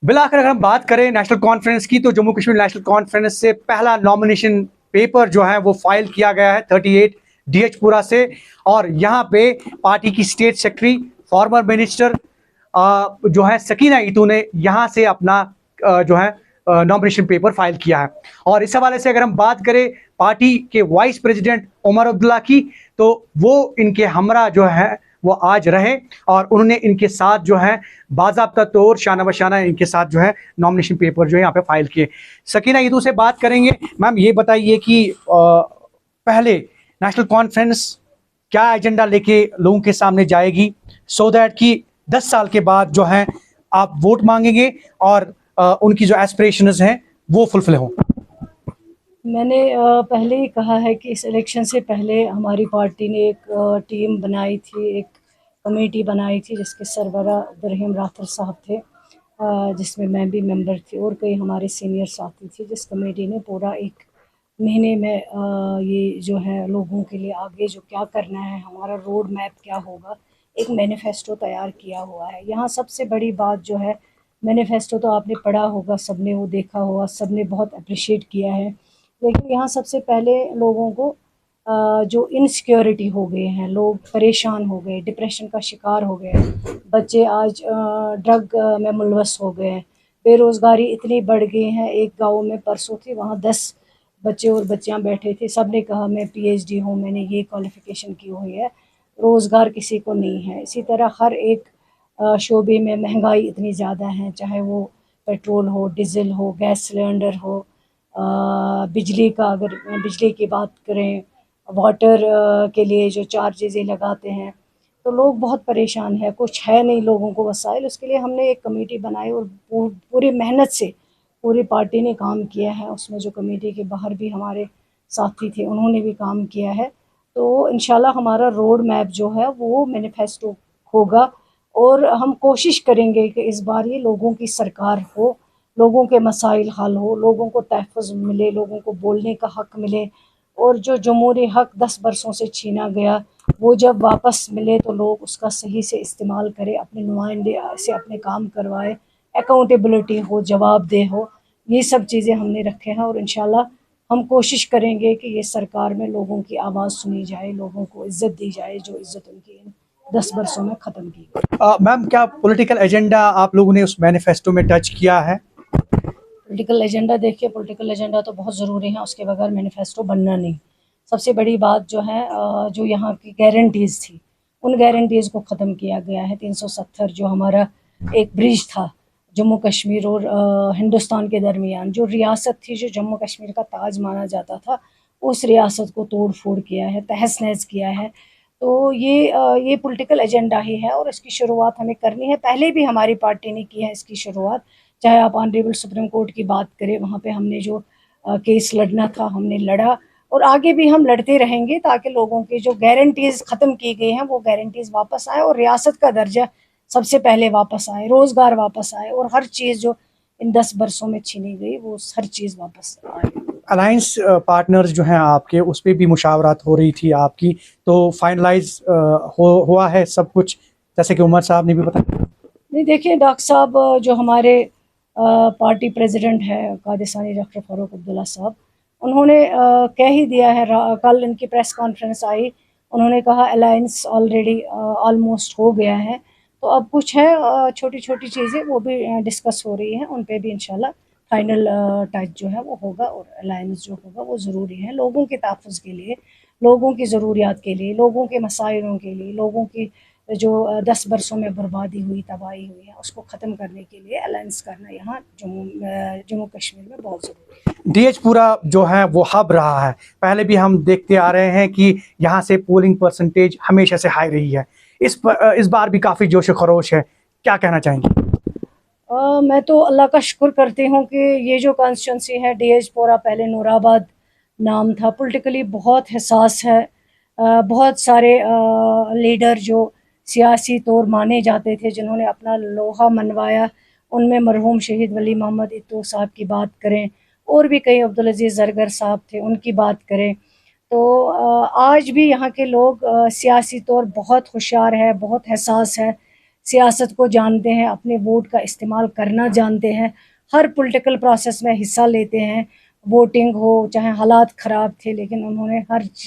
बिलाकर अगर हम बात करें नेशनल कॉन्फ्रेंस की, तो जम्मू कश्मीर नेशनल कॉन्फ्रेंस से पहला नॉमिनेशन पेपर जो है वो फाइल किया गया है 38 डीएचपुरा से। और यहाँ पे पार्टी की स्टेट सेक्रेटरी फॉर्मर मिनिस्टर जो है सकीना ईतू ने यहाँ से अपना जो है नॉमिनेशन पेपर फाइल किया है। और इस हवाले से अगर हम बात करें पार्टी के वाइस प्रेसिडेंट उमर अब्दुल्ला की, तो वो इनके हमरा जो है वो आज रहे और उन्होंने इनके साथ जो है बाज़ाब्ता तौर शाना बशाना इनके साथ जो है नॉमिनेशन पेपर जो है यहाँ पे फाइल किए। सकीना ईदू से बात करेंगे। मैम ये बताइए कि पहले नेशनल कॉन्फ्रेंस क्या एजेंडा लेके लोगों के सामने जाएगी, सो दैट कि 10 साल के बाद जो है आप वोट मांगेंगे और उनकी जो एस्पिरेशंस हैं वो फुलफिल हों। मैंने पहले ही कहा है कि इस इलेक्शन से पहले हमारी पार्टी ने एक टीम बनाई थी, एक कमेटी बनाई थी जिसके सरबरा अब्दुर्रहीम राथर साहब थे, जिसमें मैं भी मेंबर थी और कई हमारे सीनियर साथी थे। जिस कमेटी ने पूरा एक महीने में ये जो है लोगों के लिए आगे जो क्या करना है, हमारा रोड मैप क्या होगा, एक मैनिफेस्टो तैयार किया हुआ है। यहाँ सबसे बड़ी बात जो है, मैनिफेस्टो तो आपने पढ़ा होगा, सबने वो देखा होगा, सबने बहुत अप्रिशिएट किया है। लेकिन यहाँ सबसे पहले लोगों को जो इनसिक्योरिटी हो गए हैं, लोग परेशान हो गए, डिप्रेशन का शिकार हो गए, बच्चे आज ड्रग में मुलवस हो गए हैं, बेरोज़गारी इतनी बढ़ गई है। एक गांव में परसों थी, वहाँ 10 बच्चे और बच्चियाँ बैठे थे, सब ने कहा मैं पीएचडी हूँ, मैंने ये क्वालिफ़िकेशन की हुई है, रोज़गार किसी को नहीं है। इसी तरह हर एक शोबे में महंगाई इतनी ज़्यादा है, चाहे वो पेट्रोल हो, डीज़ल हो, गैस सिलेंडर हो, बिजली का, अगर बिजली की बात करें, वाटर के लिए जो चार्जेस ये लगाते हैं, तो लोग बहुत परेशान हैं, कुछ है नहीं लोगों को वसाइल। उसके लिए हमने एक कमेटी बनाई और पूरी मेहनत से पूरी पार्टी ने काम किया है। उसमें जो कमेटी के बाहर भी हमारे साथी थे, उन्होंने भी काम किया है। तो इंशाल्लाह हमारा रोड मैप जो है वो मैनिफेस्टो होगा और हम कोशिश करेंगे कि इस बार ये लोगों की सरकार हो, लोगों के मसाइल हल हो, लोगों को तहफ़्फ़ुज़ मिले, लोगों को बोलने का हक़ मिले और जो जमहूरी हक़ 10 बरसों से छीना गया, वो जब वापस मिले तो लोग उसका सही से इस्तेमाल करें, अपने नुमाइंदे से अपने काम करवाएँ, अकाउंटेबिलिटी हो, जवाबदेह हो। ये सब चीज़ें हमने रखे हैं और इंशाल्लाह हम कोशिश करेंगे कि ये सरकार में लोगों की आवाज़ सुनी जाए, लोगों को इज़्ज़त दी जाए, जो इज़्ज़त उनकी इन 10 बरसों में ख़त्म की गई। मैम क्या पॉलिटिकल एजेंडा आप लोगों ने उस मैनिफेस्टो में टच किया है? पॉलिटिकल एजेंडा देखिए, पॉलिटिकल एजेंडा तो बहुत ज़रूरी है, उसके बगैर मैनिफेस्टो बनना नहीं। सबसे बड़ी बात जो है जो यहाँ की गारंटीज़ थी, उन गारंटीज़ को ख़त्म किया गया है। 370 जो हमारा एक ब्रिज था जम्मू कश्मीर और हिंदुस्तान के दरमियान, जो रियासत थी, जो जम्मू कश्मीर का ताज माना जाता था, उस रियासत को तोड़ फोड़ किया है, तहस नहस किया है। तो ये पॉलिटिकल एजेंडा ही है और इसकी शुरुआत हमें करनी है। पहले भी हमारी पार्टी ने की है इसकी शुरुआत, चाहे आप ऑनरेबल सुप्रीम कोर्ट की बात करें, वहाँ पे हमने जो केस लड़ना था हमने लड़ा और आगे भी हम लड़ते रहेंगे ताकि लोगों की जो गारंटीज़ ख़त्म की गई हैं वो गारंटीज़ वापस आए और रियासत का दर्जा सबसे पहले वापस आए, रोज़गार वापस आए और हर चीज़ जो इन 10 बरसों में छीनी गई वो हर चीज़ वापस आए। अलायंस पार्टनर्स जो हैं आपके, उस पे भी मुशावरात हो रही थी आपकी, तो फाइनलाइज हुआ है सब कुछ, जैसे कि उमर साहब ने भी बताया? नहीं देखिए, डॉक्टर साहब जो हमारे पार्टी प्रेसिडेंट है कादिसानी डॉक्टर फ़ारूक अब्दुल्ला साहब, उन्होंने कह ही दिया है, कल इनकी प्रेस कॉन्फ्रेंस आई, उन्होंने कहा अलायंस ऑलरेडी ऑलमोस्ट हो गया है। तो अब कुछ है छोटी-छोटी चीज़ें वो भी डिस्कस हो रही हैं, उन पे भी इंशाल्लाह फाइनल टच जो है वो होगा और अलायंस जो होगा वो ज़रूरी है लोगों के तहफ़्फ़ुज़ के लिए, लोगों की ज़रूरियात के लिए, लोगों के मसाइलों के लिए, लोगों की जो 10 बरसों में बर्बादी हुई, तबाही हुई है, उसको ख़त्म करने के लिए अलायंस करना यहाँ जम्मू कश्मीर में बहुत ज़रूरी है। डीएचपुरा जो है वो हब रहा है, पहले भी हम देखते आ रहे हैं कि यहाँ से पोलिंग परसेंटेज हमेशा से हाई रही है। इस बार भी काफ़ी जोश खरोश है, क्या कहना चाहेंगे? मैं तो अल्लाह का शुक्र करती हूँ कि ये जो कॉन्स्टिट्यूंसी है डीएचपुरा, पहले नूराबाद नाम था, पॉलिटिकली बहुत हसास है। बहुत सारे लीडर जो सियासी तौर माने जाते थे, जिन्होंने अपना लोहा मनवाया, उनमें मरहूम शहीद वली मोहम्मद इत्तू साहब की बात करें और भी कई, अब्दुल अज़ीज़ ज़रगर साहब थे, उनकी बात करें, तो आज भी यहाँ के लोग सियासी तौर बहुत होशियार है, बहुत हसास है। सियासत को जानते हैं, अपने वोट का इस्तेमाल करना जानते हैं, हर पॉलिटिकल प्रोसेस में हिस्सा लेते हैं। वोटिंग हो चाहे हालात ख़राब थे, लेकिन उन्होंने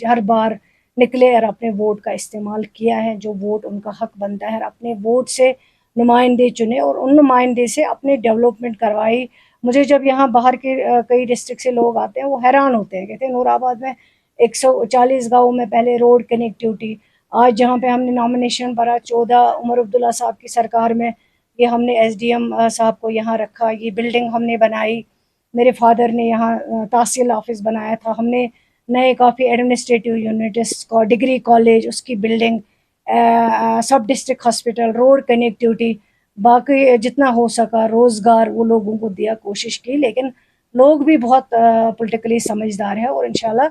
हर बार निकले और अपने वोट का इस्तेमाल किया है। जो वोट उनका हक बनता है, अपने वोट से नुमाइंदे चुने और उन नुमाइंदे से अपने डेवलपमेंट करवाई। मुझे जब यहाँ बाहर के कई डिस्ट्रिक्ट से लोग आते हैं, वो हैरान होते हैं, कहते हैं नूराबाद में 140 गाँव में पहले रोड कनेक्टिविटी, आज जहाँ पे हमने नॉमिनेशन भरा 14 उमर अब्दुल्ला साहब की सरकार में, ये हमने एसडीएम साहब को यहाँ रखा, ये बिल्डिंग हमने बनाई, मेरे फादर ने यहाँ तहसील ऑफिस बनाया था, हमने नए काफ़ी एडमिनिस्ट्रेटिव यूनिट्स को, डिग्री कॉलेज उसकी बिल्डिंग, सब डिस्ट्रिक्ट हॉस्पिटल, रोड कनेक्टिविटी, बाकी जितना हो सका रोज़गार वो लोगों को दिया, कोशिश की। लेकिन लोग भी बहुत पॉलिटिकली समझदार हैं और इंशाल्लाह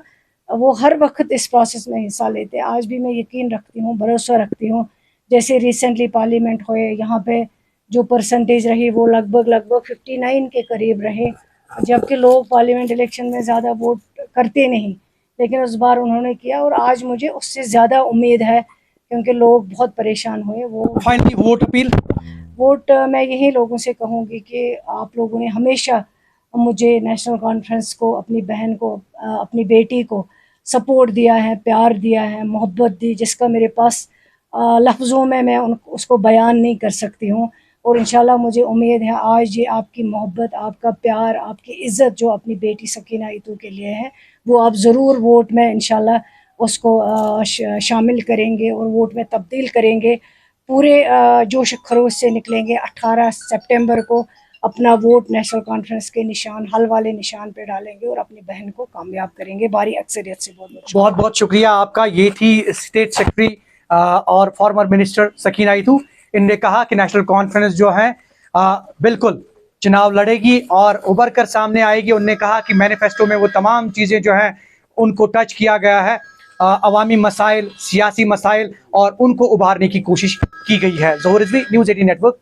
वो हर वक्त इस प्रोसेस में हिस्सा लेते हैं। आज भी मैं यकीन रखती हूँ, भरोसा रखती हूँ। जैसे रिसेंटली पार्लियामेंट हुए, यहाँ पे जो परसेंटेज रही वो लगभग 59 के करीब रहे, जबकि लोग पार्लियामेंट इलेक्शन में ज़्यादा वोट करते नहीं, लेकिन उस बार उन्होंने किया और आज मुझे उससे ज़्यादा उम्मीद है, क्योंकि लोग बहुत परेशान हुए। वो फाइनली वोट अपील, वोट मैं यही लोगों से कहूँगी कि आप लोगों ने हमेशा मुझे, नेशनल कॉन्फ्रेंस को, अपनी बहन को, अपनी बेटी को सपोर्ट दिया है, प्यार दिया है, मोहब्बत दी, जिसका मेरे पास लफ्ज़ों में मैं उसको बयान नहीं कर सकती हूँ। और इंशाल्लाह मुझे उम्मीद है आज ये आपकी मोहब्बत, आपका प्यार, आपकी इज़्ज़त जो अपनी बेटी सकीना ईतू के लिए है, वो आप ज़रूर वोट में इंशाल्लाह उसको शामिल करेंगे और वोट में तब्दील करेंगे। पूरे जोश खरोश से निकलेंगे 18 सितंबर को, अपना वोट नेशनल कॉन्फ्रेंस के निशान, हल वाले निशान पे डालेंगे और अपनी बहन को कामयाब करेंगे भारी अक्सरियत से। बहुत बहुत शुक्रिया आपका। ये थी स्टेट सेक्रेटरी और फॉर्मर मिनिस्टर सकीना ईतू। इनने कहा कि नेशनल कॉन्फ्रेंस जो है बिल्कुल चुनाव लड़ेगी और उभर कर सामने आएगी। उन्होंने कहा कि मैनिफेस्टो में वो तमाम चीज़ें जो हैं उनको टच किया गया है, अवामी मसाइल, सियासी मसाइल, और उनको उभारने की कोशिश की गई है। ज़ोहर रिजवी, न्यूज़ 18 नेटवर्क।